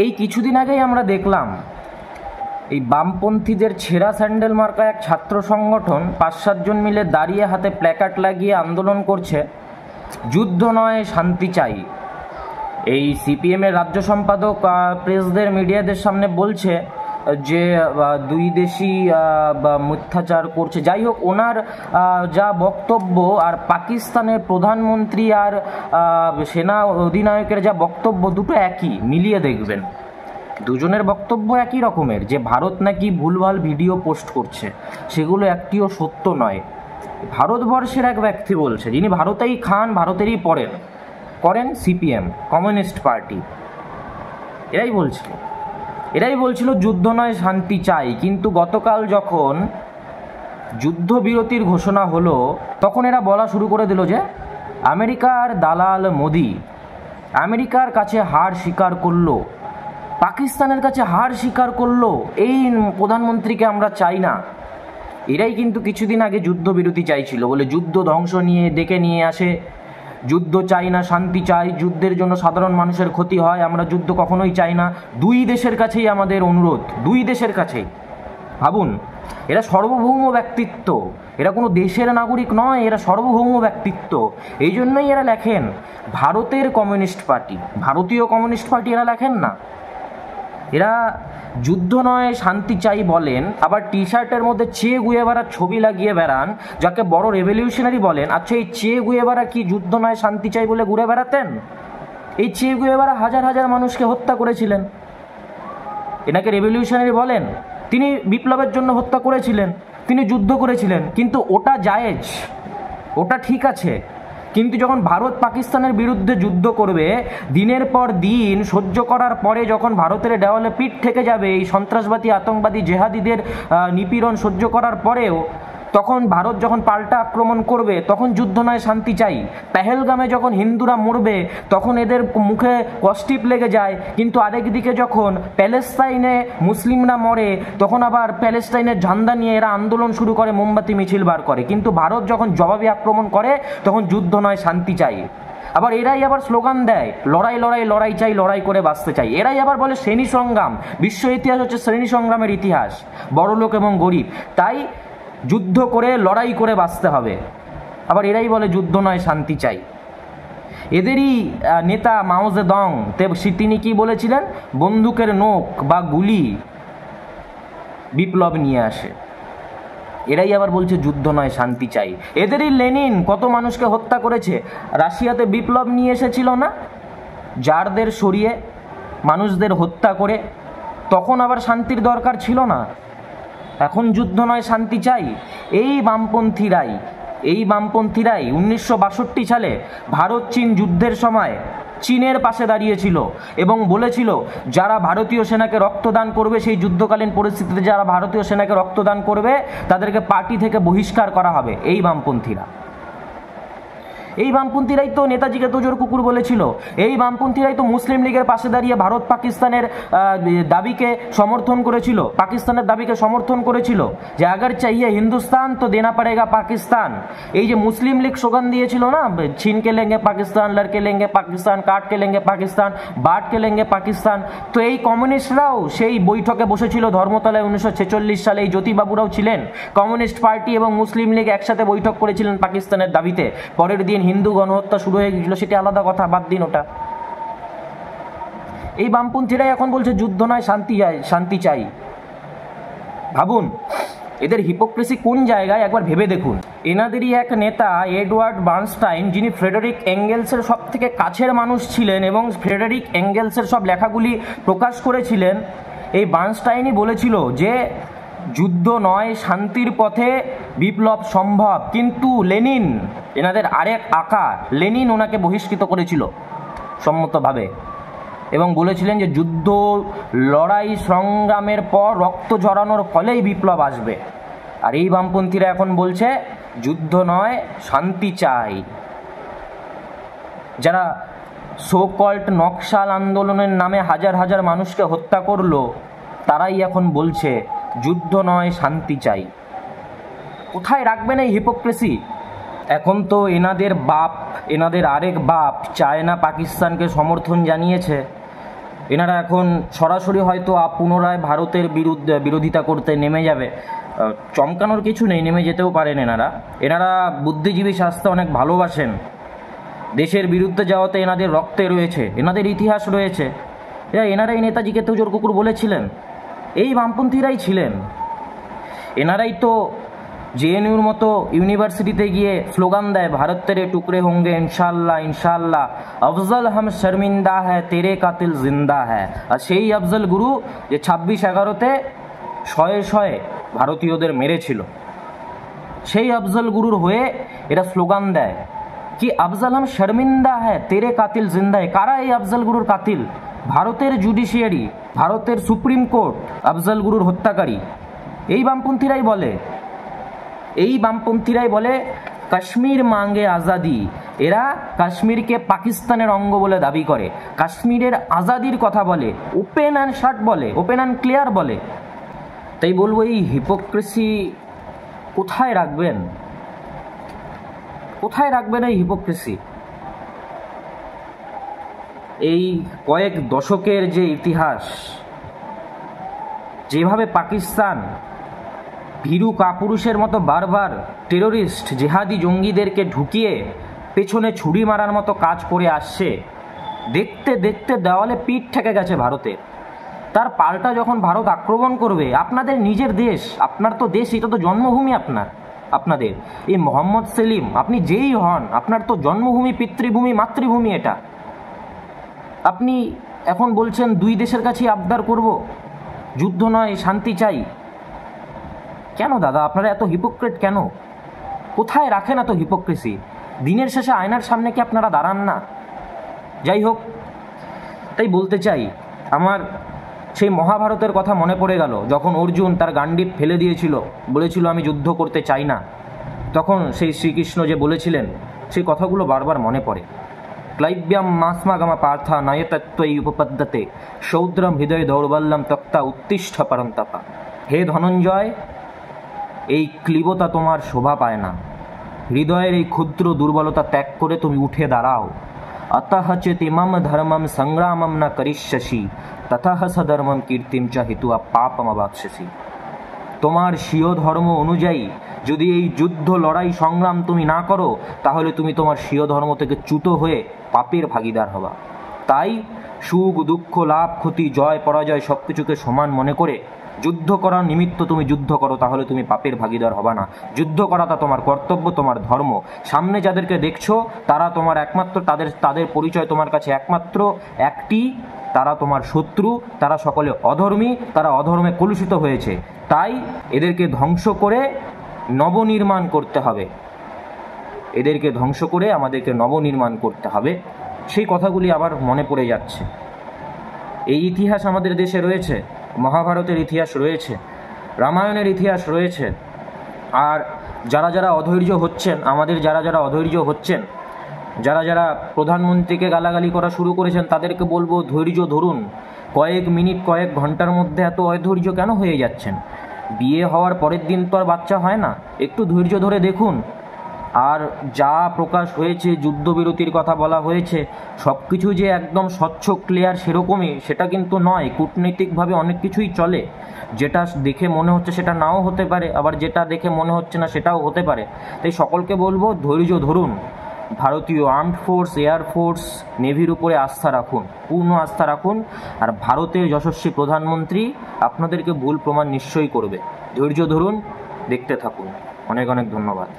এই কিছুদিন আগেই আমরা দেখলাম এই বামপন্থীদের ছেঁড়া স্যান্ডেল মার্কা এক ছাত্র সংগঠন 5-7 জন মিলে দাঁড়িয়ে হাতে প্ল্যাকার্ড লাগিয়ে আন্দোলন করছে, যুদ্ধ নয় শান্তি চাই। এই সিপিএমের রাজ্য সম্পাদক প্রেসদের মিডিয়াদের সামনে বলছে যে দুই দেশই মিথ্যাচার করছে। যাই হোক, ওনার যা বক্তব্য আর পাকিস্তানের প্রধানমন্ত্রী আর সেনা অধিনায়কের যা বক্তব্য, দুটো একই, মিলিয়ে দেখবেন। দুজনের বক্তব্য একই রকমের, যে ভারত নাকি ভুলভাল ভিডিও পোস্ট করছে, সেগুলো একটিও সত্য নয়। ভারতবর্ষের এক ব্যক্তি বলছে, যিনি ভারতেই খান, ভারতেরই করেন সিপিএম, কমিউনিস্ট পার্টি, এরাই বলছিল যুদ্ধ নয় শান্তি চাই। কিন্তু গতকাল যখন যুদ্ধবিরতির ঘোষণা হলো, তখন এরা বলা শুরু করে দিল যে আমেরিকার দালাল মোদি আমেরিকার কাছে হার স্বীকার করলো, পাকিস্তানের কাছে হার স্বীকার করলো, এই প্রধানমন্ত্রীকে আমরা চাই না। এরাই কিন্তু কিছুদিন আগে যুদ্ধবিরতি চাইছিল, বলে যুদ্ধ ধ্বংস নিয়ে ডেকে নিয়ে আসে, যুদ্ধ চাই না শান্তি চাই, যুদ্ধের জন্য সাধারণ মানুষের ক্ষতি হয়, আমরা যুদ্ধ কখনোই চাই না। দুই দেশের কাছেই আমাদের অনুরোধ, দুই দেশের কাছেই। ভাবুন, এরা সার্বভৌম ব্যক্তিত্ব, এরা কোনো দেশের নাগরিক নয়, এরা সার্বভৌম ব্যক্তিত্ব। এই জন্যই এরা লেখেন ভারতের কমিউনিস্ট পার্টি, ভারতীয় কমিউনিস্ট পার্টি এরা লেখেন না। এরা যুদ্ধ নয় শান্তি চাই বলেন, আবার টি শার্টের মধ্যে চে গুয়েভারার ছবি লাগিয়ে বেড়ান, যাকে বড় রেভলিউশনারি বলেন। আচ্ছা, এই চে গুয়েভারা কি যুদ্ধ নয় শান্তি চাই বলে ঘুরে বেড়াতেন? এই চে গুয়েভারা হাজার হাজার মানুষকে হত্যা করেছিলেন, এনাকে রেভলিউশনারি বলেন? তিনি বিপ্লবের জন্য হত্যা করেছিলেন, তিনি যুদ্ধ করেছিলেন, কিন্তু ওটা জায়েজ, ওটা ঠিক আছে। কিন্তু যখন ভারত পাকিস্তানের বিরুদ্ধে যুদ্ধ করবে, দিনের পর দিন সহ্য করার পরে যখন ভারতের দেওয়ালে পিঠ থেকে যাবে, এই সন্ত্রাসবাদী আতঙ্কবাদী জেহাদিদের নিপীড়ন সহ্য করার পরেও, তখন ভারত যখন পাল্টা আক্রমণ করবে, তখন যুদ্ধ নয় শান্তি চাই। পেহেলগামে যখন হিন্দুরা মরবে, তখন এদের মুখে কষ্টিপ লেগে যায়, কিন্তু আরেকদিকে যখন প্যালেস্তাইনে মুসলিমরা মরে, তখন আবার প্যালেস্তাইনের ঝান্ডা নিয়ে এরা আন্দোলন শুরু করে, মোমবাতি মিছিল বার করে। কিন্তু ভারত যখন জবাবি আক্রমণ করে, তখন যুদ্ধ নয় শান্তি চাই। আবার এরাই আবার স্লোগান দেয় লড়াই লড়াই লড়াই চাই, লড়াই করে বাঁচতে চাই। এরাই আবার বলে শ্রেণী সংগ্রাম, বিশ্ব ইতিহাস হচ্ছে শ্রেণী সংগ্রামের ইতিহাস, বড়লোক এবং গরিব, তাই যুদ্ধ করে লড়াই করে বাঁচতে হবে। আবার এরাই বলে যুদ্ধ নয় শান্তি চাই। এদেরই নেতা মাও জেদং, তিনি কি বলেছিলেন? বন্দুকের নোক বা গুলি বিপ্লব নিয়ে আসে। এরাই আবার বলছে যুদ্ধ নয় শান্তি চাই। এদেরই লেনিন কত মানুষকে হত্যা করেছে। রাশিয়াতে বিপ্লব নিয়ে এসেছিল না, জারদের সরিয়ে মানুষদের হত্যা করে, তখন আবার শান্তির দরকার ছিল না, এখন যুদ্ধ নয় শান্তি চাই। এই বামপন্থীরাই 1962 সালে ভারত চীন যুদ্ধের সময় চীনের পাশে দাঁড়িয়েছিল এবং বলেছিল যারা ভারতীয় সেনাকে রক্তদান করবে, সেই যুদ্ধকালীন পরিস্থিতিতে যারা ভারতীয় সেনাকে রক্তদান করবে তাদেরকে পার্টি থেকে বহিষ্কার করা হবে। এই বামপন্থীরাই তো নেতাজিকে তোজোর কুকুর বলেছিল। এই বামপন্থীরাই তো মুসলিম লীগের পাশে দাঁড়িয়ে ভারত পাকিস্তানের দাবিকে সমর্থন করেছিল, পাকিস্তানের দাবিকে সমর্থন করেছিল যে আগার চাইয়ে হিন্দুস্তান তো দেনা পড়েগা পাকিস্তান। এই যে মুসলিম লীগ স্লোগান দিয়েছিল না, ছিন কে লেঙ্গে পাকিস্তান, লড়কে লেঙ্গে পাকিস্তান, কাট কে লেঙ্গে পাকিস্তান, বাট কে লেঙ্গে পাকিস্তান। তো এই কমিউনিস্টরাও সেই বৈঠকে বসেছিল ধর্মতলায় 1946 সালে। এই জ্যোতিবাবুরাও ছিলেন, কমিউনিস্ট পার্টি এবং মুসলিম লীগ একসাথে বৈঠক করেছিলেন পাকিস্তানের দাবিতে। পরের দিন হিন্দু গণহত্যা শুরু হয়ে গেছিল, সেটি আলাদা কথা, বাদ দিন ওটা। এই বামপন্থীরাই এখন বলছে যুদ্ধ নয় শান্তি চাই। ভাবুন এদের হিপোক্রেসি কোন জায়গায়, একবার ভেবে দেখুন। এনাদেরই এক নেতা এডওয়ার্ড বার্নস্টাইন, যিনি ফ্রেডারিক এঙ্গেলসের সব থেকে কাছের মানুষ ছিলেন এবং ফ্রেডারিক এঙ্গেলসের সব লেখাগুলি প্রকাশ করেছিলেন, এই বার্নস্টাইনই বলেছিল যে যুদ্ধ নয় শান্তির পথে বিপ্লব সম্ভব। কিন্তু লেনিন, এনাদের আরেক আকা লেনিন, ওনাকে বহিষ্কৃত করেছিল সম্মতভাবে এবং বলেছিলেন যে যুদ্ধ লড়াই সংগ্রামের পর রক্ত ঝরানোর ফলেই বিপ্লব আসবে। আর এই বামপন্থীরা এখন বলছে যুদ্ধ নয় শান্তি চাই। যারা সো কল্ড নকশাল আন্দোলনের নামে হাজার হাজার মানুষকে হত্যা করলো, তারাই এখন বলছে যুদ্ধ নয় শান্তি চাই। কোথায় রাখবেন এই হিপোক্রেসি? এখন তো এনাদের আরেক বাপ চায়না পাকিস্তানকে সমর্থন জানিয়েছে। এনারা এখন সরাসরি হয়তো পুনরায় ভারতের বিরোধিতা করতে নেমে যাবে। চমকানোর কিছু নেই, নেমে যেতেও পারেন এনারা। এনারা বুদ্ধিজীবী শাস্ত্রে অনেক ভালোবাসেন, দেশের বিরুদ্ধে যাওয়াতে এনাদের রক্তে রয়েছে, এনাদের ইতিহাস রয়েছে। এনারাই নেতাজিকে তোজোর কুকুর বলেছিলেন, এই বামপন্থীরাই ছিলেন। এনারাই তো জেএনইউর মতো ইউনিভার্সিটিতে গিয়ে স্লোগান দেয়, ভারত তেরে টুকরে হোঙ্গে ইনশাল্লাহ ইনশাল্লাহ, আফজল হাম শর্মিন্দা হ্যায় তেরে কাতিল জিন্দা হ্যায়। আর সেই আফজল গুরু যে 26/11-তে শয়ে শয়ে ভারতীয়দের মেরেছিল, সেই আফজল গুরুর হয়ে এরা স্লোগান দেয় কি আফজল হাম শর্মিন্দা হ্যায় তেরে কাতিল জিন্দা হ্যায়। কারা এই আফজল গুরুর কাতিল? ভারতের জুডিশিয়ারি, ভারতের সুপ্রিম কোর্ট আফজল গুরুর হত্যাকারী। এই বামপন্থীরাই বলে, এই বামপন্থীরাই বলে কাশ্মীর মাঙ্গে আজাদি। এরা কাশ্মীরকে পাকিস্তানের অঙ্গ বলে দাবি করে, কাশ্মীরের আজাদির কথা বলে, ওপেন অ্যান্ড শার্ট বলে, ওপেন অ্যান্ড ক্লিয়ার বলে। তাই বলবো, এই হিপোক্রেসি কোথায় রাখবেন? কোথায় রাখবেন এই হিপোক্রেসি? এই কয়েক দশকের যে ইতিহাস, যেভাবে পাকিস্তান ভীরু কাপুরুষের মতো বারবার টেরোরিস্ট জেহাদি জঙ্গিদেরকে ঢুকিয়ে পেছনে ছুরি মারার মতো কাজ করে আসছে, দেখতে দেখতে দেওয়ালে পিঠ ঠেকে গেছে ভারতের। তার পাল্টা যখন ভারত আক্রমণ করবে, আপনাদের নিজের দেশ, আপনার তো দেশ, এটা তো জন্মভূমি আপনাদের এই মোহাম্মদ সেলিম, আপনি যেই হন, আপনার তো জন্মভূমি, পিতৃভূমি, মাতৃভূমি এটা। আপনি এখন বলছেন দুই দেশের কাছেই আবদার করব, যুদ্ধ নয় শান্তি চাই। কেন দাদা, আপনারা এত হিপোক্রেট কেন? কোথায় রাখেন এত হিপোক্রেসি? দিনের শেষে আয়নার সামনে কি আপনারা দাঁড়ান না? যাই হোক, তাই বলতে চাই, আমার সেই মহাভারতের কথা মনে পড়ে গেল, যখন অর্জুন তার গান্ডীব ফেলে দিয়েছিল, বলেছিল আমি যুদ্ধ করতে চাই না, তখন সেই শ্রীকৃষ্ণ যে বলেছিলেন, সেই কথাগুলো বারবার মনে পড়ে। ক্লাইব্যাম মাসমাগামা পার্থা নয়তত্ত্বই উপপদ্যতে শৌদ্রম হৃদয় দৌর্বল্যম তক্তা উত্তিষ্ঠ পরন্তপা। হে ধনঞ্জয়, এই ক্লীবতা তোমার শোভা পায় না, হৃদয়ের এই ক্ষুদ্র দুর্বলতা ত্যাগ করে তুমি উঠে দাঁড়াও। अतः चेतिमम धर्मम संग्रामम न करिष्यसि ततः सधर्मम कीर्तिम च हित्वा पापम अवाप्स्यसि। তোমার স্বীয় ধর্ম অনুযায়ী যদি এই যুদ্ধ লড়াই সংগ্রাম তুমি না করো, তাহলে তুমি তোমার স্বীয় ধর্ম থেকে চ্যুত হয়ে পাপের ভাগিদার হবা। তাই সুখ দুঃখ, লাভ ক্ষতি, জয় পরাজয় সব কিছুকে সমান মনে করে যুদ্ধ করার নিমিত্ত তুমি যুদ্ধ করো, তাহলে তুমি পাপের ভাগিদার হবা না। যুদ্ধ করাটা তোমার কর্তব্য, তোমার ধর্ম। সামনে যাদেরকে দেখছো তারা তোমার একমাত্র, তাদের পরিচয় তোমার কাছে একমাত্র একটি, তারা তোমার শত্রু, তারা সকলে অধর্মী, তারা অধর্মে কলুষিত হয়েছে। তাই এদেরকে ধ্বংস করে নবনির্মাণ করতে হবে, এদেরকে ধ্বংস করে আমাদেরকে নবনির্মাণ করতে হবে। সেই কথাগুলি আবার মনে পড়ে যাচ্ছে। এই ইতিহাস আমাদের দেশে রয়েছে, মহাভারতের ইতিহাস রয়েছে, রামায়ণের ইতিহাস রয়েছে। আর যারা যারা অধৈর্য হচ্ছেন, আমাদের যারা যারা অধৈর্য হচ্ছেন, যারা যারা প্রধানমন্ত্রীকে গালাগালি করা শুরু করেছেন, তাদেরকে বলবো ধৈর্য ধরুন। কয়েক মিনিট, কয়েক ঘন্টার মধ্যে এত অধৈর্য কেন হয়ে যাচ্ছেন? বিয়ে হওয়ার পরের দিন তো আর বাচ্চা হয় না, একটু ধৈর্য ধরে দেখুন। আর যা প্রকাশ হয়েছে, যুদ্ধবিরতির কথা বলা হয়েছে, সব কিছু যে একদম স্বচ্ছ ক্লিয়ার সেরকমই সেটা কিন্তু নয়। কূটনৈতিকভাবে অনেক কিছুই চলে, যেটা দেখে মনে হচ্ছে সেটা নাও হতে পারে, আবার যেটা দেখে মনে হচ্ছে না সেটাও হতে পারে। তাই সকলকে বলবো ধৈর্য ধরুন, ভারতীয় আর্মড ফোর্স, এয়ারফোর্স, নেভির উপরে আস্থা রাখুন, পূর্ণ আস্থা রাখুন। আর ভারতের যশস্বী প্রধানমন্ত্রী আপনাদেরকে ভুল প্রমাণ নিশ্চয়ই করবে। ধৈর্য ধরুন, দেখতে থাকুন। অনেক অনেক ধন্যবাদ।